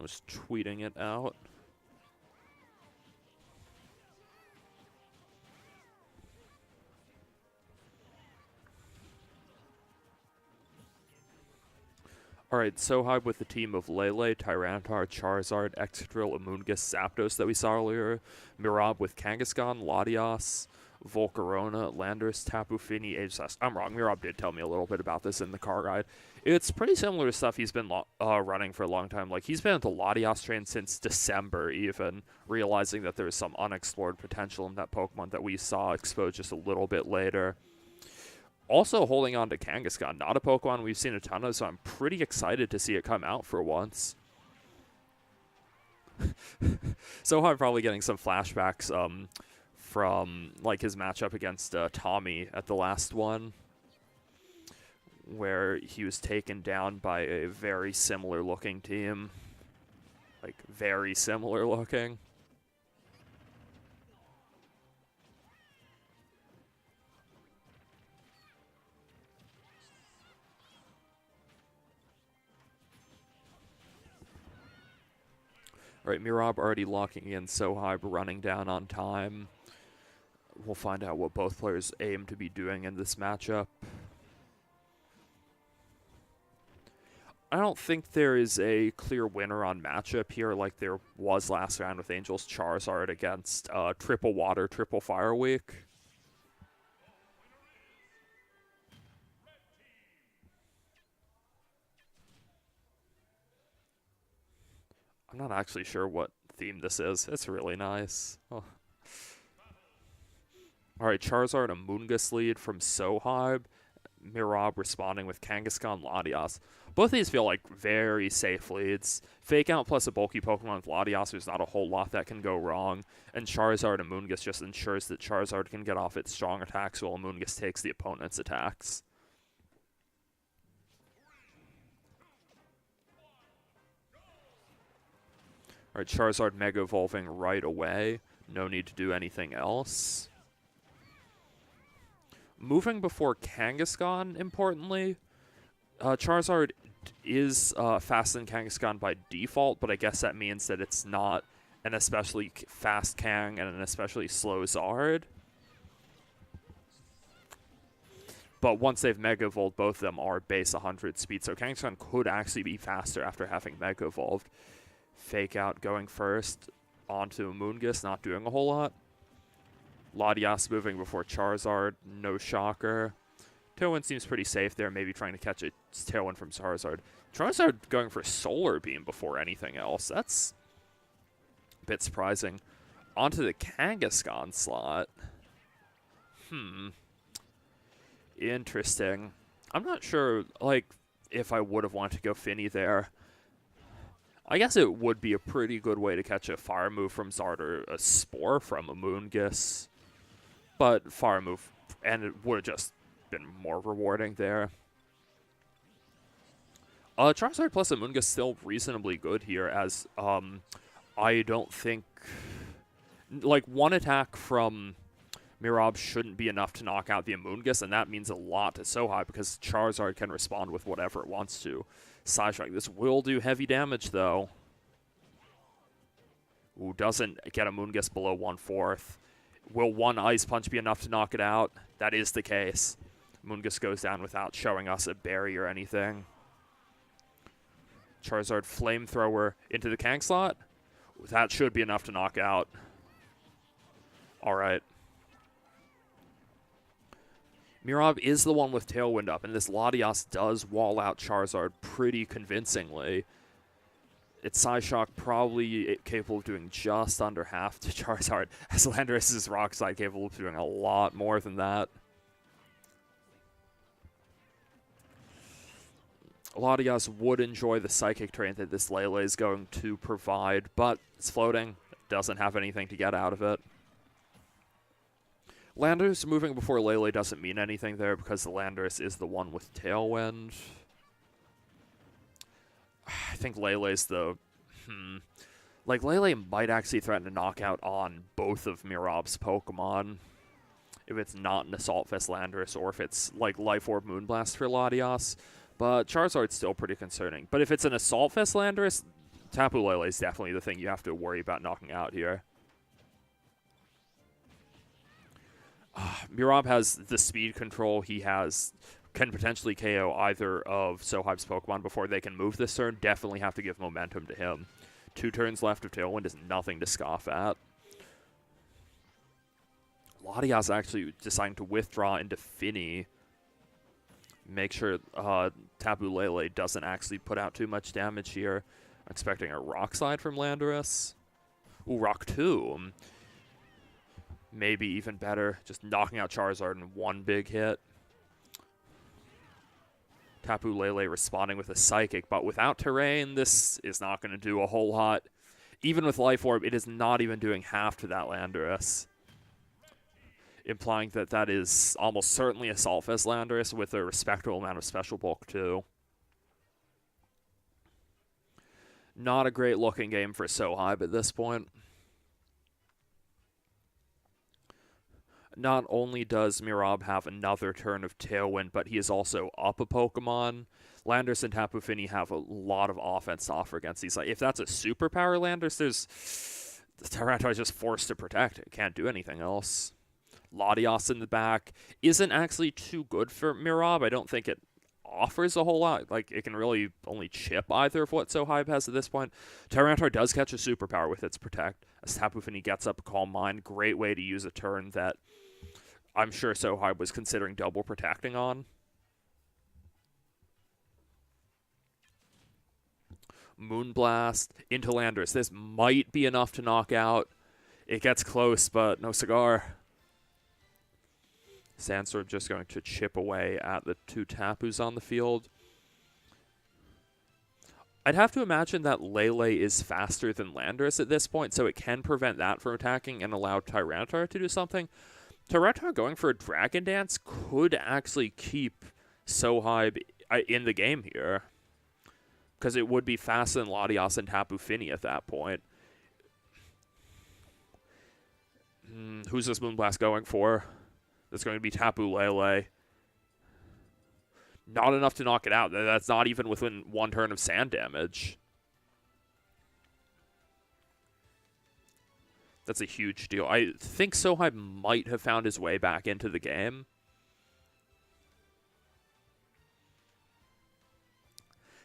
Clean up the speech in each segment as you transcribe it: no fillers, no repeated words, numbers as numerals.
was tweeting it out. Alright, Sohaib with the team of Lele, Tyranitar, Charizard, Excadrill, Amoonguss, Zapdos that we saw earlier. Mihrab with Kangaskhan, Latias, Volcarona, Landorus, Tapu Fini, Aegislash. I'm wrong, Mihrab did tell me a little bit about this in the car ride. It's pretty similar to stuff he's been running for a long time. Like, he's been at the Latias train since December even, realizing that there's some unexplored potential in that Pokemon that we saw exposed just a little bit later. Also holding on to Kangaskhan, not a Pokemon we've seen a ton of, so I'm pretty excited to see it come out for once. So I'm probably getting some flashbacks from like his matchup against Tommy at the last one, where he was taken down by a very similar looking team. Like, very similar looking. Alright, Mihrab already locking in Sohaib, running down on time. We'll find out what both players aim to be doing in this matchup. I don't think there is a clear winner on matchup here like there was last round with Angel's Charizard against Triple Water, Triple Fire Week. I'm not actually sure what theme this is. It's really nice. Oh. Alright, Charizard, a Amoonguss lead from Sohaib. Mihrab responding with Kangaskhan, Latias. Both of these feel like very safe leads. Fake Out plus a bulky Pokemon with Latias, there's not a whole lot that can go wrong. And Charizard and Amoonguss just ensures that Charizard can get off its strong attacks while Amoonguss takes the opponent's attacks. Alright, Charizard Mega Evolving right away. No need to do anything else. Moving before Kangaskhan, importantly. Charizard is faster than Kangaskhan by default, but I guess that means that it's not an especially fast Kang and an especially slow Zard. But once they've Mega Evolved, both of them are base 100 speed, so Kangaskhan could actually be faster after having Mega Evolved. Fake Out going first onto Amoonguss, not doing a whole lot. Latias moving before Charizard, no shocker. Tailwind seems pretty safe there, maybe trying to catch a Tailwind from Charizard. Charizard going for Solar Beam before anything else. That's a bit surprising. Onto the Kangaskhan slot. Interesting. I'm not sure, like, if I would have wanted to go Finny there. I guess it would be a pretty good way to catch a Fire Move from Zard or a Spore from Amoonguss. But Fire Move, and it would have just been more rewarding there. Charizard plus Amoonguss still reasonably good here, as I don't think... Like, one attack from Mihrab shouldn't be enough to knock out the Amoonguss, and that means a lot to Sohaib, because Charizard can respond with whatever it wants to. Psyshock. This will do heavy damage, though. Ooh, doesn't get Amoonguss below 1/4. Will one Ice Punch be enough to knock it out? That is the case. Amoonguss goes down without showing us a berry or anything. Charizard Flamethrower into the Kang slot. That should be enough to knock out. Alright. Mihrab is the one with Tailwind up, and this Latias does wall out Charizard pretty convincingly. Its Psyshock probably capable of doing just under half to Charizard, as Landorus is Rock Slide capable of doing a lot more than that. Latias would enjoy the Psychic Terrain that this Lele is going to provide, but it's floating, doesn't have anything to get out of it. Landorus moving before Lele doesn't mean anything there because the Landorus is the one with Tailwind. I think Lele's the... Like, Lele might actually threaten to knock out on both of Mihrab's Pokemon. If it's not an Assault Vest Landorus, or if it's, like, Life Orb Moonblast for Latias. But Charizard's still pretty concerning. But if it's an Assault Vest Landorus, Tapu Lele is definitely the thing you have to worry about knocking out here. Mihrab has the speed control. He can potentially KO either of Sohaib's Pokemon before they can move this turn. Definitely have to give momentum to him. 2 turns left of Tailwind is nothing to scoff at. Latias actually deciding to withdraw into Finny. Make sure Tapu Lele doesn't actually put out too much damage here. I'm expecting a Rock Slide from Landorus. Ooh, Rock Tomb. Maybe even better. Just knocking out Charizard in one big hit. Tapu Lele responding with a Psychic, but without Terrain, this is not going to do a whole lot. Even with Life Orb, it is not even doing half to that Landorus. Implying that that is almost certainly a Assault Vest Landorus with a respectable amount of Special Bulk, too. Not a great looking game for Sohaib at this point. Not only does Mihrab have another turn of Tailwind, but he is also up a Pokemon. Landorus and Tapu Fini have a lot of offense to offer against these. Like, if that's a superpower Landorus, the Tyranitar is just forced to protect it. Can't do anything else. Latias in the back isn't actually too good for Mihrab. I don't think it offers a whole lot. Like, it can really only chip either of what Sohaib has at this point. Tyranitar does catch a superpower with its Protect. As Tapu Fini gets up a Calm Mind, great way to use a turn that I'm sure Sohaib was considering double protecting on. Moonblast into Landorus. This might be enough to knock out. It gets close, but no cigar. Sandstorm just going to chip away at the 2 Tapus on the field. I'd have to imagine that Lele is faster than Landorus at this point, so it can prevent that from attacking and allow Tyranitar to do something. Tyranitar going for a Dragon Dance could actually keep Sohaib in the game here, because it would be faster than Latias and Tapu Fini at that point. Who's this Moonblast going for? That's going to be Tapu Lele. Not enough to knock it out. That's not even within 1 turn of sand damage. That's a huge deal. I think Sohaib might have found his way back into the game.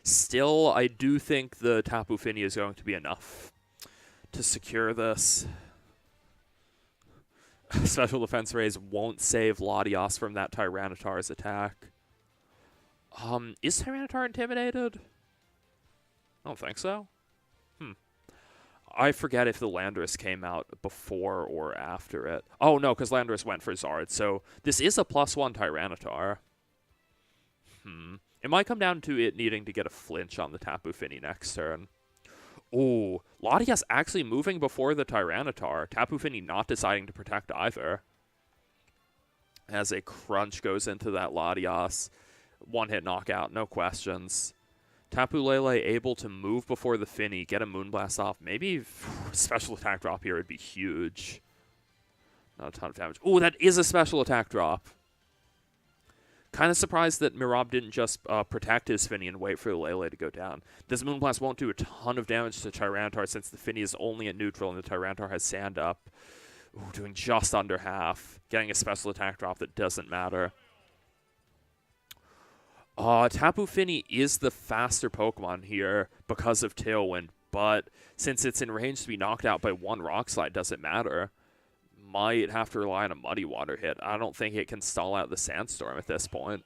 Still, I do think the Tapu Fini is going to be enough to secure this. Special Defense Raise won't save Latias from that Tyranitar's attack. Is Tyranitar intimidated? I don't think so. I forget if the Landorus came out before or after it. Oh, no, because Landorus went for Zard. So this is a +1 Tyranitar. It might come down to it needing to get a flinch on the Tapu Fini next turn. Ooh, Latias actually moving before the Tyranitar. Tapu Fini not deciding to protect either. As a crunch goes into that Latias. 1-hit knockout, no questions. Tapu Lele able to move before the Fini, get a Moonblast off. Maybe special attack drop here would be huge. Not a ton of damage. Ooh, that is a special attack drop. Kind of surprised that Mihrab didn't just protect his Fini and wait for the Lele to go down. This Moonblast won't do a ton of damage to Tyranitar since the Fini is only at neutral and the Tyranitar has sand up. Ooh, doing just under half. Getting a special attack drop that doesn't matter. Tapu Fini is the faster Pokemon here because of Tailwind, but since it's in range to be knocked out by 1 Rock Slide, doesn't matter. Might have to rely on a Muddy Water hit. I don't think it can stall out the Sandstorm at this point.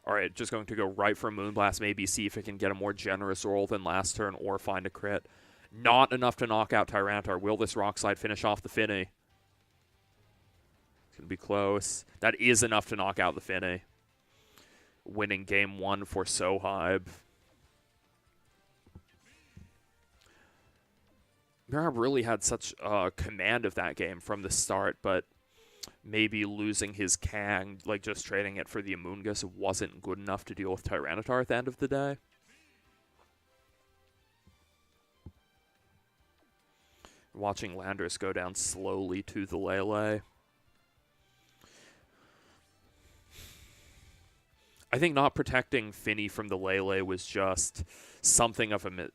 Alright, just going to go right for Moonblast, maybe see if it can get a more generous roll than last turn or find a crit. Not enough to knock out Tyranitar. Will this Rock Slide finish off the Fini? It's going to be close. That is enough to knock out the Fini. Winning game 1 for Sohaib. Mihrab really had such command of that game from the start, but maybe losing his Kang, like just trading it for the Amoonguss, wasn't good enough to deal with Tyranitar at the end of the day. Watching Landers go down slowly to the Lele. I think not protecting Finny from the Lele was just something of a...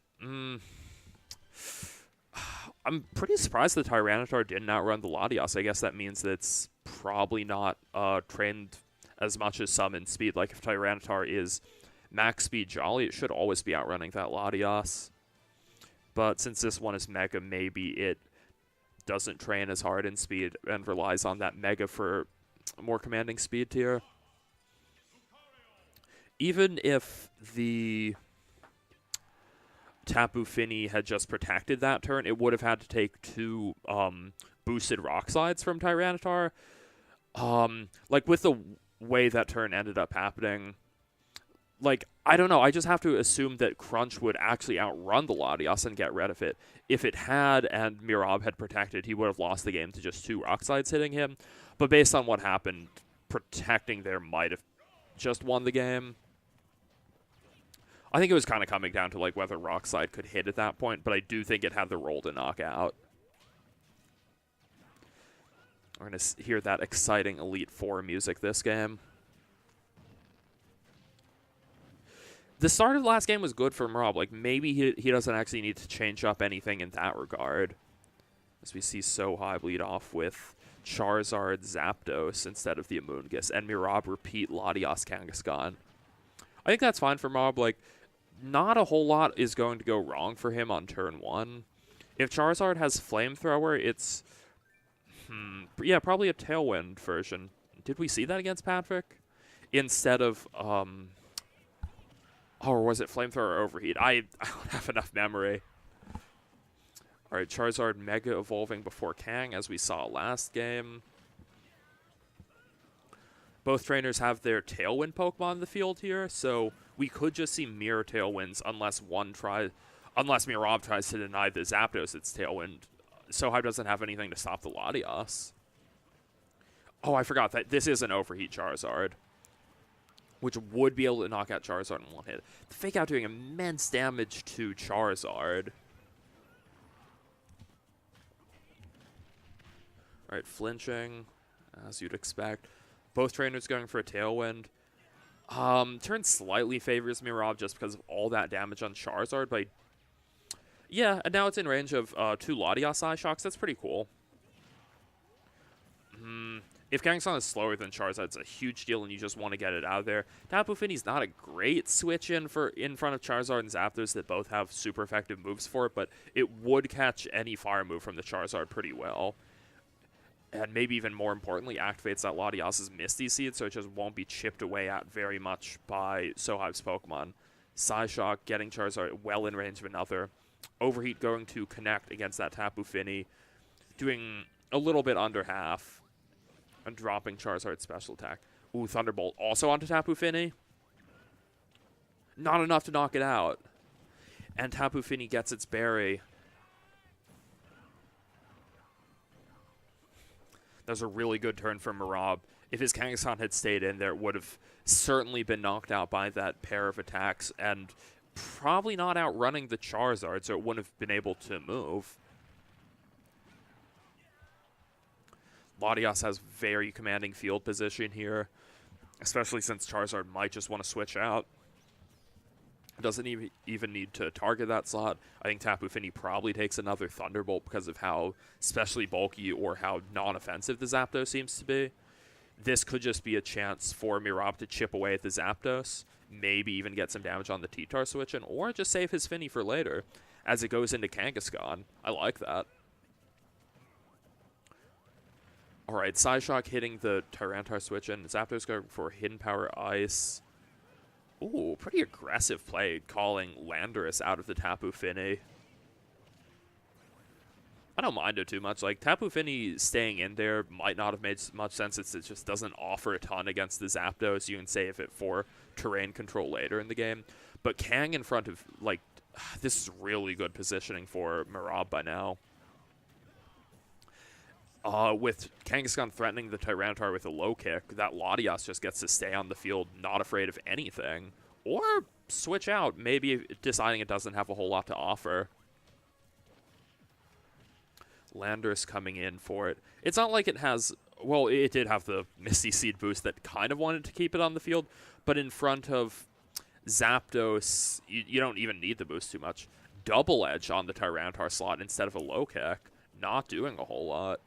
I'm pretty surprised the Tyranitar didn't outrun the Latias. I guess that means that it's probably not trained as much as some in speed. Like, if Tyranitar is max speed Jolly, it should always be outrunning that Latias. But since this one is Mega, maybe it doesn't train as hard in speed and relies on that Mega for more commanding speed tier. Even if the Tapu Fini had just protected that turn, it would have had to take 2 boosted Rock Slides from Tyranitar. Like, with the way that turn ended up happening, like, I don't know, I just have to assume that Crunch would actually outrun the Latias and get rid of it. If it had and Mihrab had protected, he would have lost the game to just 2 Rock Slides hitting him. But based on what happened, protecting there might have just won the game. I think it was kind of coming down to like whether Rock Slide could hit at that point, but I do think it had the roll to knock out. We're going to hear that exciting Elite Four music this game. The start of the last game was good for Mihrab. Like, maybe he doesn't actually need to change up anything in that regard. As we see Sohaib lead off with Charizard Zapdos instead of the Amoonguss, and Mihrab repeat Latias Kangaskhan. I think that's fine for Mihrab. Like, not a whole lot is going to go wrong for him on turn 1. If Charizard has Flamethrower, it's... yeah, probably a Tailwind version. Did we see that against Patrick? Instead of... or was it Flamethrower or Overheat? I don't have enough memory. Alright, Charizard Mega Evolving before Kang, as we saw last game. Both trainers have their Tailwind Pokemon in the field here, so we could just see mirror Tailwinds unless Mihrab tries to deny the Zapdos its Tailwind. Sohaib doesn't have anything to stop the Latias. Oh, I forgot that this is an Overheat Charizard, which would be able to knock out Charizard in one hit. The Fake Out doing immense damage to Charizard. Alright, flinching, as you'd expect. Both trainers going for a Tailwind. Turn slightly favors Mihrab just because of all that damage on Charizard, but yeah, and now it's in range of 2 Latias Psyshocks. That's pretty cool. If Kangaskhan is slower than Charizard, it's a huge deal, and you just want to get it out of there. Tapu Fini's not a great switch in front of Charizard and Zapdos that both have super effective moves for it, but it would catch any fire move from the Charizard pretty well. And maybe even more importantly, activates that Latias's Misty Seed, so it just won't be chipped away at very much by Sohaib's Pokemon. Psyshock getting Charizard well in range of another. Overheat going to connect against that Tapu Fini, doing a little bit under half, and dropping Charizard's special attack. Ooh, Thunderbolt also onto Tapu Fini. Not enough to knock it out. And Tapu Fini gets its berry. That was a really good turn from Mihrab. If his Kangaskhan had stayed in there, it would have certainly been knocked out by that pair of attacks, and probably not outrunning the Charizard, so it wouldn't have been able to move. Latias has very commanding field position here, especially since Charizard might just want to switch out. Doesn't even need to target that slot. I think Tapu Fini probably takes another Thunderbolt because of how especially bulky or how non-offensive the Zapdos seems to be. This could just be a chance for Mihrab to chip away at the Zapdos, maybe even get some damage on the T-Tar switch, or just save his Fini for later as it goes into Kangaskhan. I like that. Alright, Psyshock hitting the Tyranitar switch, and Zapdos going for Hidden Power Ice. Ooh, pretty aggressive play, calling Landorus out of the Tapu Fini. I don't mind it too much. Like, Tapu Fini staying in there might not have made much sense. It just doesn't offer a ton against the Zapdos. You can save it for terrain control later in the game. But Kang in front of, like, this is really good positioning for Mihrab by now. With Kangaskhan threatening the Tyranitar with a low kick, that Latias just gets to stay on the field, not afraid of anything. Or switch out, maybe deciding it doesn't have a whole lot to offer. Landorus coming in for it. It's not like it has... Well, it did have the Misty Seed boost that kind of wanted to keep it on the field, but in front of Zapdos, you don't even need the boost too much. Double Edge on the Tyranitar slot instead of a low kick. Not doing a whole lot.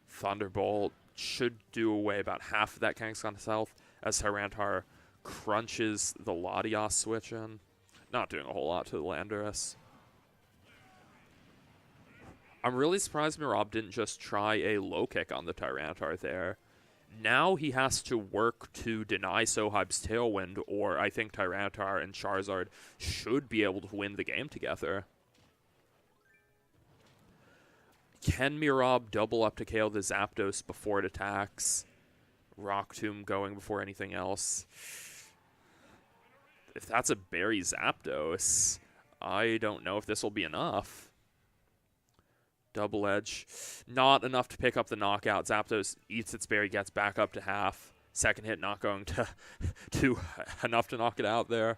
Thunderbolt should do away about half of that Kangaskhan's health as Tyranitar crunches the Latias switch in. Not doing a whole lot to the Landorus. I'm really surprised Mihrab didn't just try a low kick on the Tyranitar there. Now he has to work to deny Sohaib's Tailwind, or I think Tyranitar and Charizard should be able to win the game together. Can Mihrab double up to KO the Zapdos before it attacks? Rock Tomb going before anything else. If that's a Berry Zapdos, I don't know if this will be enough. Double Edge. Not enough to pick up the knockout. Zapdos eats its berry, gets back up to half. Second hit not going to do enough to knock it out there.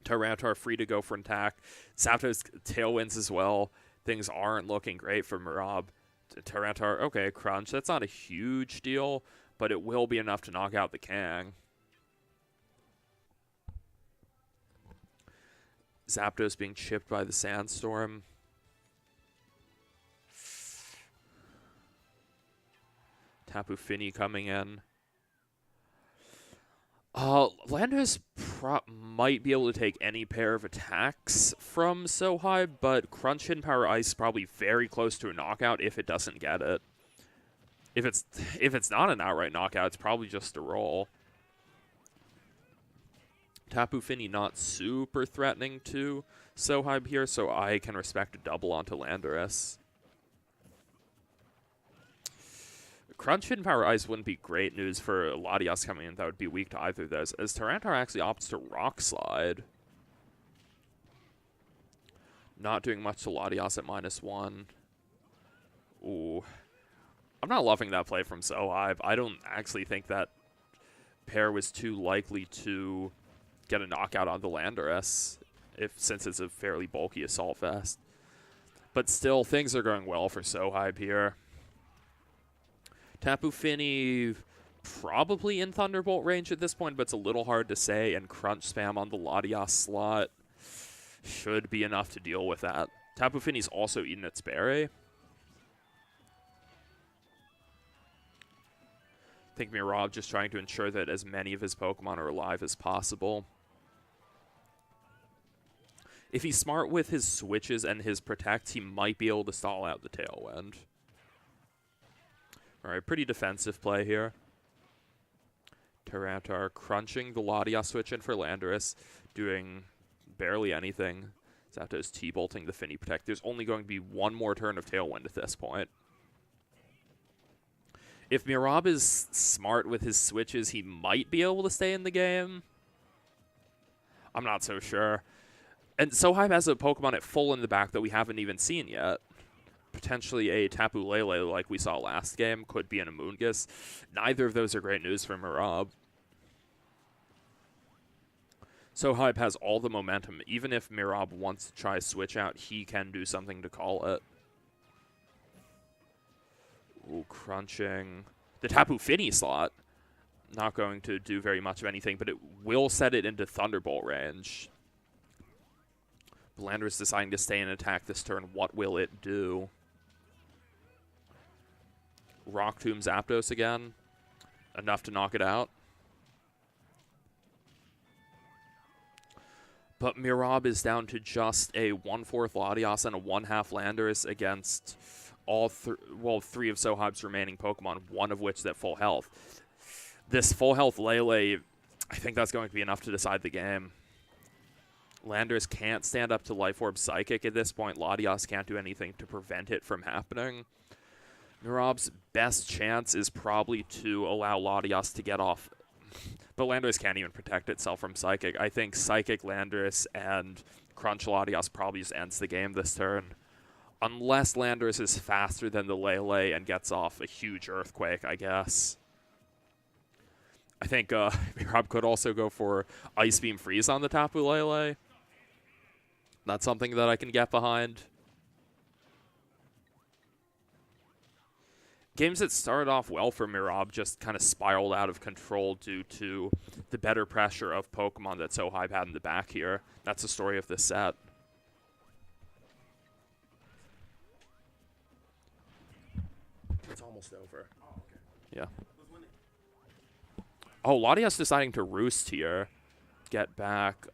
Tyranitar free to go for an attack. Zapdos tailwinds as well. Things aren't looking great for Mihrab. Tyranitar, okay, crunch. That's not a huge deal, but it will be enough to knock out the Kang. Zapdos being chipped by the Sandstorm. Tapu Fini coming in. Landorus might be able to take any pair of attacks from Sohaib, but Crunch Hidden Power Ice is probably very close to a knockout if it doesn't get it. If it's not an outright knockout, it's probably just a roll. Tapu Fini not super threatening to Sohaib here, so I can respect a double onto Landorus. Crunch Hidden Power Ice wouldn't be great news for Latias coming in. That would be weak to either of those, as Tyranitar actually opts to Rock Slide. Not doing much to Latias at -1. Ooh. I'm not loving that play from Sohaib. I don't actually think that pair was too likely to get a knockout on the Landorus, since it's a fairly bulky Assault Vest. But still, things are going well for Sohaib here. Tapu Fini probably in Thunderbolt range at this point, but it's a little hard to say, and Crunch Spam on the Latias slot should be enough to deal with that. Tapu Fini's also eaten its berry. I think Mihrab just trying to ensure that as many of his Pokemon are alive as possible. If he's smart with his switches and his protects, he might be able to stall out the Tailwind. Alright, pretty defensive play here. Tyranitar crunching the Latias switch in for Landorus, doing barely anything. Zapdos T-bolting the Fini Protect. There's only going to be one more turn of Tailwind at this point. If Mihrab is smart with his switches, he might be able to stay in the game. I'm not so sure. And Sohaib has a Pokemon at full in the back that we haven't even seen yet. Potentially a Tapu Lele like we saw last game, could be an Amoonguss. Neither of those are great news for Mihrab. Sohaib has all the momentum. Even if Mihrab wants to try switch out, he can do something to call it. Ooh, crunching. The Tapu Fini slot. Not going to do very much of anything, but it will set it into Thunderbolt range. Landorus deciding to stay and attack this turn. What will it do? Rock Tomb Zapdos again. Enough to knock it out. But Mihrab is down to just a 1/4 Latias and a 1/2 Landorus against all three of Sohaib's remaining Pokemon, one of which is at full health. This full health Lele, I think that's going to be enough to decide the game. Landorus can't stand up to Life Orb Psychic at this point. Latias can't do anything to prevent it from happening. Mihrab's best chance is probably to allow Latias to get off. But Landorus can't even protect itself from Psychic. I think Psychic Landorus and Crunch Latias probably just ends the game this turn. Unless Landorus is faster than the Lele and gets off a huge Earthquake, I guess. I think Mihrab could also go for Ice Beam Freeze on the Tapu Lele. That's something that I can get behind. Games that started off well for Mihrab just kind of spiraled out of control due to the better pressure of Pokemon that Sohaib had in the back here. That's the story of this set. It's almost over. Oh, okay. Yeah. Oh, Latias deciding to roost here. Get back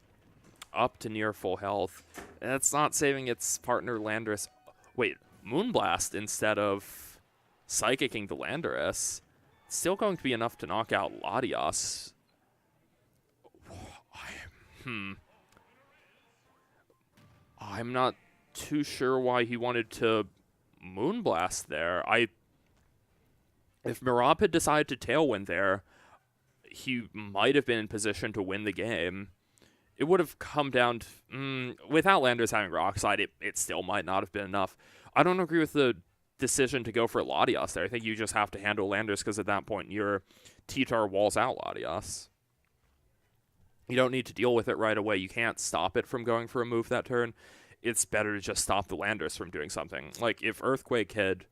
up to near full health. And it's not saving its partner Landorus. Wait, Moonblast instead of Psychicking the Landorus. Still going to be enough to knock out Latias. I'm not too sure why he wanted to Moonblast there. If Mihrab had decided to Tailwind there, he might have been in position to win the game. It would have come down to... without Landorus having Rock Slide, it still might not have been enough. I don't agree with the decision to go for Latias there. I think you just have to handle Landorus because at that point your T-Tar walls out Latias. You don't need to deal with it right away. You can't stop it from going for a move that turn. It's better to just stop the Landorus from doing something. Like if Earthquake had...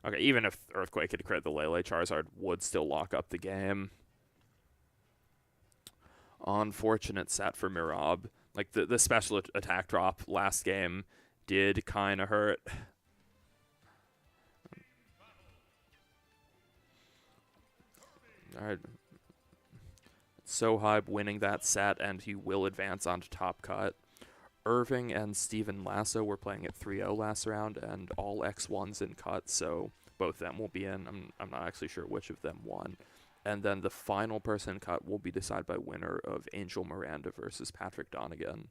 Okay, even if Earthquake had crit the Lele, Charizard would still lock up the game. Unfortunate set for Mihrab. Like the special attack drop last game did kind of hurt. Alright. Sohaib winning that set, and he will advance onto top cut. Irving and Steven Lasso were playing at 3-0 last round, and all X1s in cut, so both of them will be in. I'm not actually sure which of them won. And then the final person cut will be decided by winner of Angel Miranda versus Patrick Donegan.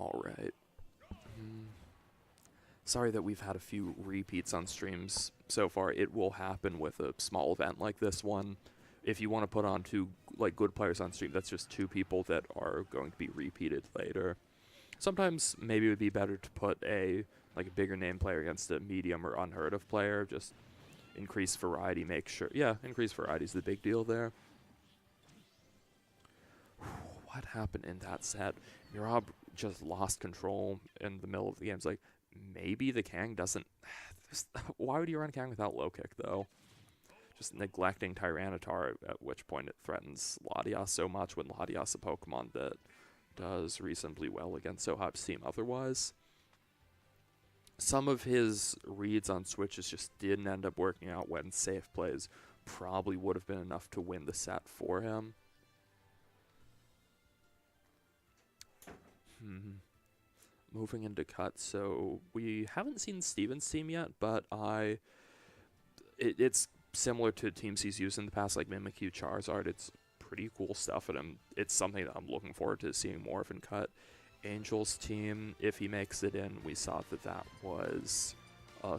Alright. Sorry that we've had a few repeats on streams so far. It will happen with a small event like this one. If you want to put on two good players on stream, that's just two people that are going to be repeated later. Sometimes maybe it would be better to put a bigger name player against a medium or unheard of player. Just increase variety, make sure. Yeah, increase variety is the big deal there. What happened in that set? Mihrab just lost control in the middle of the game. It's like, maybe the Kang doesn't... Why would you run Kang without low kick, though? Just neglecting Tyranitar, at which point it threatens Latias so much when Latias is a Pokemon that does reasonably well against Sohaib's team otherwise. Some of his reads on switches just didn't end up working out when safe plays probably would have been enough to win the set for him. Moving into cut, so we haven't seen Steven's team yet, but it's similar to teams he's used in the past, like Mimikyu, Charizard. It's pretty cool stuff, and it's something that I'm looking forward to seeing more of in cut. Angel's team, if he makes it in, we saw that was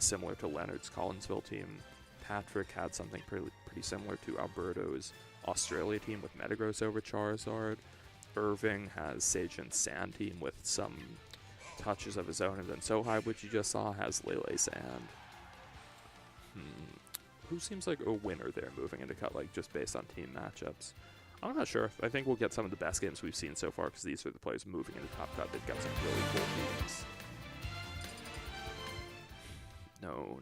similar to Leonard's Collinsville team. Patrick had something pretty similar to Alberto's Australia team with Metagross over Charizard. Irving has Sage and Sand team with some touches of his own, and then Sohaib, which you just saw, has Lele Sand. Who seems like a winner there moving into cut, just based on team matchups? I'm not sure. I think we'll get some of the best games we've seen so far because these are the players moving into top cut. They've got some really cool teams.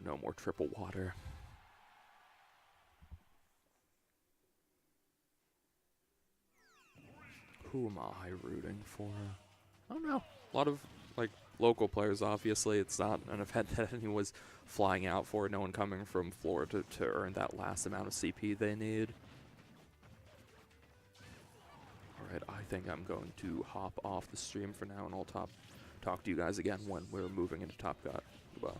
No more triple water. Who am I rooting for? I don't know. A lot of local players, obviously. It's not an event that anyone was flying out for. No one coming from Florida to earn that last amount of CP they need. Alright, I think I'm going to hop off the stream for now, and I'll talk to you guys again when we're moving into Top Cut. Goodbye.